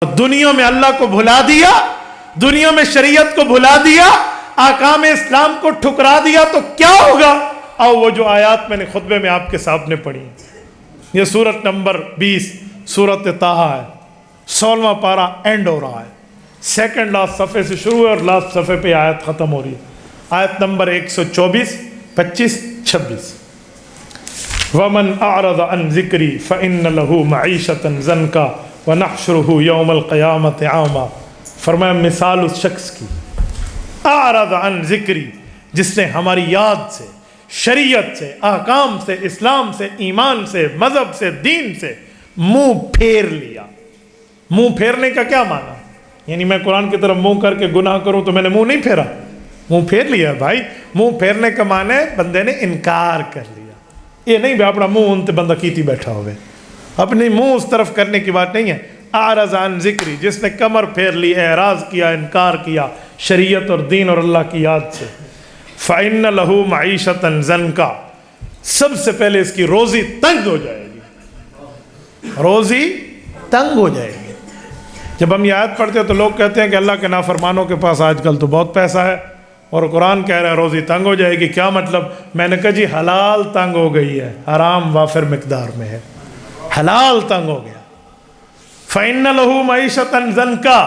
دنیا میں اللہ کو بھلا دیا، دنیا میں شریعت کو بھلا دیا، احکام اسلام کو ٹھکرا دیا تو کیا ہوگا؟ وہ جو آیات میں نے خطبے میں آپ کے سامنے پڑھی، یہ سورت نمبر 20 سورت طٰہٰ ہے، 16واں پارہ اینڈ ہو رہا ہے، سیکنڈ لاسٹ صفحے سے شروع ہے اور لاسٹ صفحے پہ آیت ختم ہو رہی ہے، آیت نمبر 124، 25، 26۔ وَمَنْ أَعْرَضَ عَنْ ذِكْرِي فَإِنَّ لَهُ مَعِيشَةً ضَنْكًا وَنَحْشُرُهُ يَوْمَ الْقِيَامَةِ أَعْمَىٰ۔ فرمایا مثال اس شخص کی، اعرض عن ذکری، جس نے ہماری یاد سے، شریعت سے، احکام سے، اسلام سے، ایمان سے، مذہب سے، دین سے منہ پھیر لیا۔ منہ پھیرنے کا کیا معنی؟ یعنی میں قرآن کی طرف منہ کر کے گناہ کروں تو میں نے منہ نہیں پھیرا، منہ پھیر لیا بھائی۔ منہ پھیرنے کا معنی ہے بندے نے انکار کر لیا، یہ نہیں بھی اپنا منہ انتے بندہ کیتی بیٹھا ہوئے، اپنی منہ اس طرف کرنے کی بات نہیں ہے۔ اعرض عن ذکری، جس نے کمر پھیر لی، اعراض کیا، انکار کیا شریعت اور دین اور اللہ کی یاد سے، فَإِنَّ لَهُ مَعِيشَةً ضَنْكًا، سب سے پہلے اس کی روزی تنگ ہو جائے گی، روزی تنگ ہو جائے گی۔ جب ہم یہ آیت پڑھتے ہیں تو لوگ کہتے ہیں کہ اللہ کے نافرمانوں کے پاس آج کل تو بہت پیسہ ہے اور قرآن کہہ رہا ہے روزی تنگ ہو جائے گی، کیا مطلب؟ میں نے کہا جی حلال تنگ ہو گئی ہے، حرام وافر مقدار میں ہے، حلال تنگ ہو گیا۔ فَإِنَّ لَهُ مَعِيشَةً ضَنْكًا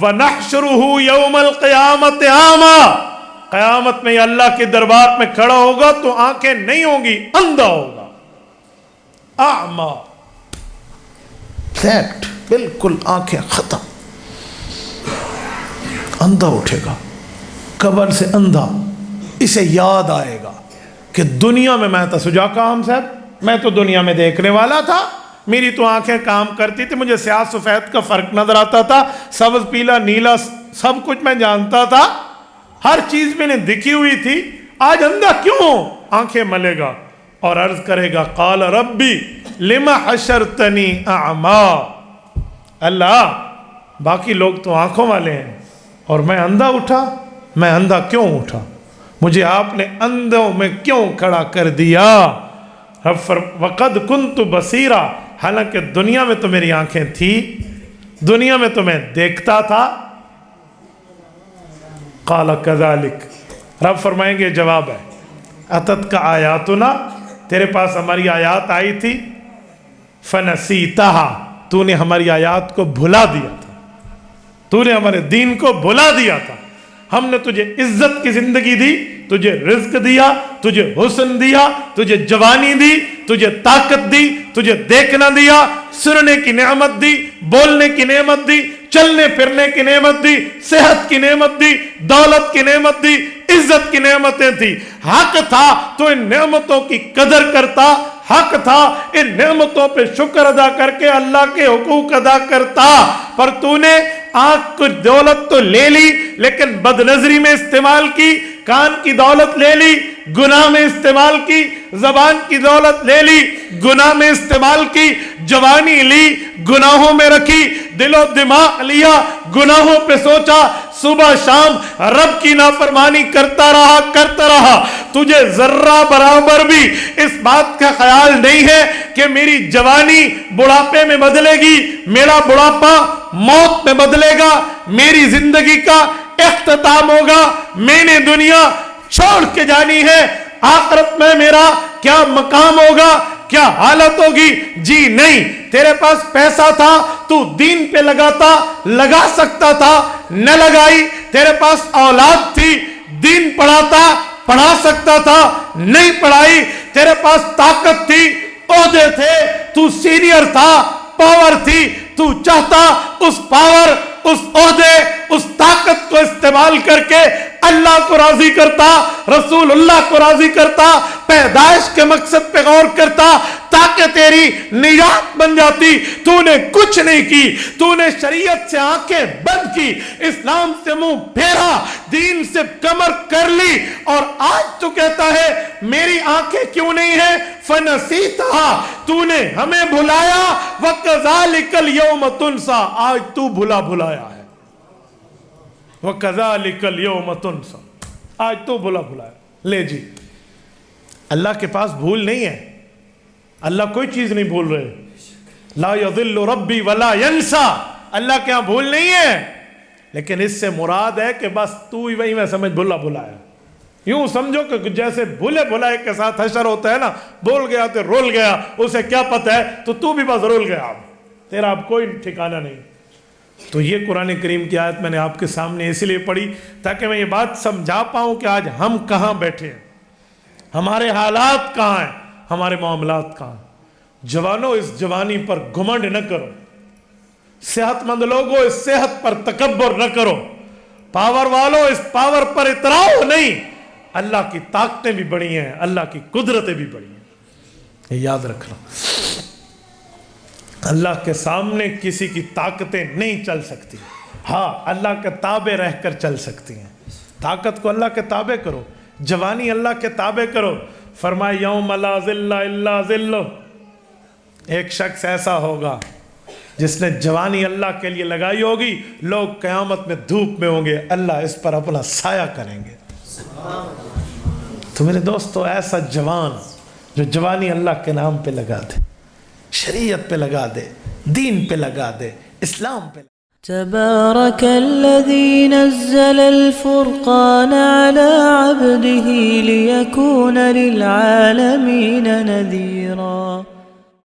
وَنَحْشُرُهُ يَوْمَ الْقِيَامَةِ أَعْمَىٰ، قیامت میں اللہ کے دربار میں کھڑا ہوگا تو آنکھیں نہیں ہوں گی، اندھا ہوگا، اعمیٰ، فیکٹ، بالکل آنکھیں ختم، اندھا اٹھے گا قبر سے، اندھا۔ اسے یاد آئے گا کہ دنیا میں میں تھا سجا کام صاحب، میں تو دنیا میں دیکھنے والا تھا، میری تو آنکھیں کام کرتی تھی، مجھے سیاہ سفید کا فرق نظر آتا تھا، سبز پیلا نیلا سب کچھ میں جانتا تھا، ہر چیز میں نے دکھی ہوئی تھی، آج اندھا کیوں ہوں؟ آنکھیں ملے گا اور عرض کرے گا قال ربی لم حشرتنی اعمیٰ، اللہ باقی لوگ تو آنکھوں والے ہیں اور میں اندھا اٹھا، میں اندھا کیوں اٹھا؟ مجھے آپ نے اندھوں میں کیوں کھڑا کر دیا؟ وقد کنت بصیرا، حالانکہ دنیا میں تو میری آنکھیں تھی، دنیا میں تو میں دیکھتا تھا۔ قال کذالک، رب فرمائیں گے جواب ہے، اتت کا آیاتنا، تیرے پاس ہماری آیات آئی تھی، فنسیتہا، تو نے ہماری آیات کو بھلا دیا تھا، تو نے ہمارے دین کو بھلا دیا تھا، ہم نے تجھے عزت کی زندگی دی، تجھے رزق دیا، تجھے حسن دیا، تجھے جوانی دی، تجھے طاقت دی، تجھے دیکھنا دیا، سننے کی نعمت دی، بولنے کی نعمت دی، چلنے پھرنے کی نعمت دی، صحت کی نعمت دی، دولت کی نعمت دی، عزت کی نعمتیں تھی۔ حق تھا تو ان نعمتوں کی قدر کرتا، حق تھا ان نعمتوں پہ شکر ادا کر کے اللہ کے حقوق ادا کرتا، پر تو نے آنکھ کو دولت تو لے لی لیکن بد نظری میں استعمال کی، کان کی دولت لے لی، گناہ میں استعمال کی، زبان کی دولت لے لی، گناہ میں استعمال کی، جوانی لی، گناہوں میں رکھی، دل و دماغ لیا، گناہوں پہ سوچا، صبح شام رب کی نافرمانی کرتا رہا، تجھے ذرہ برابر بھی اس بات کا خیال نہیں ہے کہ میری جوانی بڑھاپے میں بدلے گی، میرا بڑھاپا موت میں بدلے گا، میری زندگی کا اختتام ہوگا، میں نے دنیا چھوڑ کے جانی ہے، آخرت میں میرا کیا مقام ہوگا، کیا حالت ہوگی؟ جی نہیں، تیرے پاس پیسہ تھا تو دین پہ لگا سکتا تھا، نہ لگائی، تیرے پاس اولاد تھی، دین پڑھا سکتا تھا، نہیں پڑھائی، تیرے پاس طاقت تھی، عہدے تھے، تو سینئر تھا، پاور تھی، تو چاہتا اس پاور، اس عہدے، اس طاقت کو استعمال کر کے اللہ کو راضی کرتا، رسول اللہ کو راضی کرتا، پیدائش کے مقصد پہ غور کرتا تاکہ تیری نجات بن جاتی، تو نے کچھ نہیں کی، تو نے شریعت سے آنکھیں بند کی، اسلام سے منہ پھیرا، دین سے کمر کر لی، اور آج تو کہتا ہے میری آنکھیں کیوں نہیں ہیں؟ فنسیتہا، تو نے ہمیں بھلایا، وَكَذَلِكَ الْيَوْمَ تُنْسَى، آج تو بھلایا ہے، وَكَذَلِكَ الْيَوْمَ تُنْسَى، آج تو بھلایا۔ لے جی، اللہ کے پاس بھول نہیں ہے، اللہ کوئی چیز نہیں بھول رہے، لا يضل ربی ولا ينسى، اللہ کے ہاں بھول نہیں ہے، لیکن اس سے مراد ہے کہ بس تو ہی وہی میں سمجھ بھلا بھلایا. یوں سمجھو کہ جیسے بھولے بھلائے کے ساتھ حشر ہوتا ہے نا، بول گیا تو رول گیا، اسے کیا پتہ ہے، تو بھی بس رول گیا، تیرا اب کوئی ٹھکانہ نہیں. تو یہ قرآن کریم کی آیت میں نے آپ کے سامنے اس لیے پڑھی تاکہ میں یہ بات سمجھا پاؤں کہ آج ہم کہاں بیٹھے ہیں، ہمارے حالات کہاں ہیں، ہمارے معاملات کہاں ہیں. جوانوں اس جوانی پر گھمنڈ نہ کرو، صحت مند لوگوں اس صحت پر تکبر نہ کرو، پاور والوں اس پاور پر اتراؤ نہیں. اللہ کی طاقتیں بھی بڑی ہیں، اللہ کی قدرتیں بھی بڑی ہیں، یہ یاد رکھنا. اللہ کے سامنے کسی کی طاقتیں نہیں چل سکتی، ہاں اللہ کے تابع رہ کر چل سکتی ہیں. طاقت کو اللہ کے تابع کرو، جوانی اللہ کے تابع کرو. فرمائے یوم لا ظل الا ظلہ، ایک شخص ایسا ہوگا جس نے جوانی اللہ کے لیے لگائی ہوگی، لوگ قیامت میں دھوپ میں ہوں گے، اللہ اس پر اپنا سایہ کریں گے. تو میرے دوستو ایسا جوان جو جوانی اللہ کے نام پہ لگا دے، شریعت پہ لگا دے، دین پہ لگا دے، اسلام پہ. تبارك الذي نزل الفرقان على عبده ليكون للعالمين نذيرا.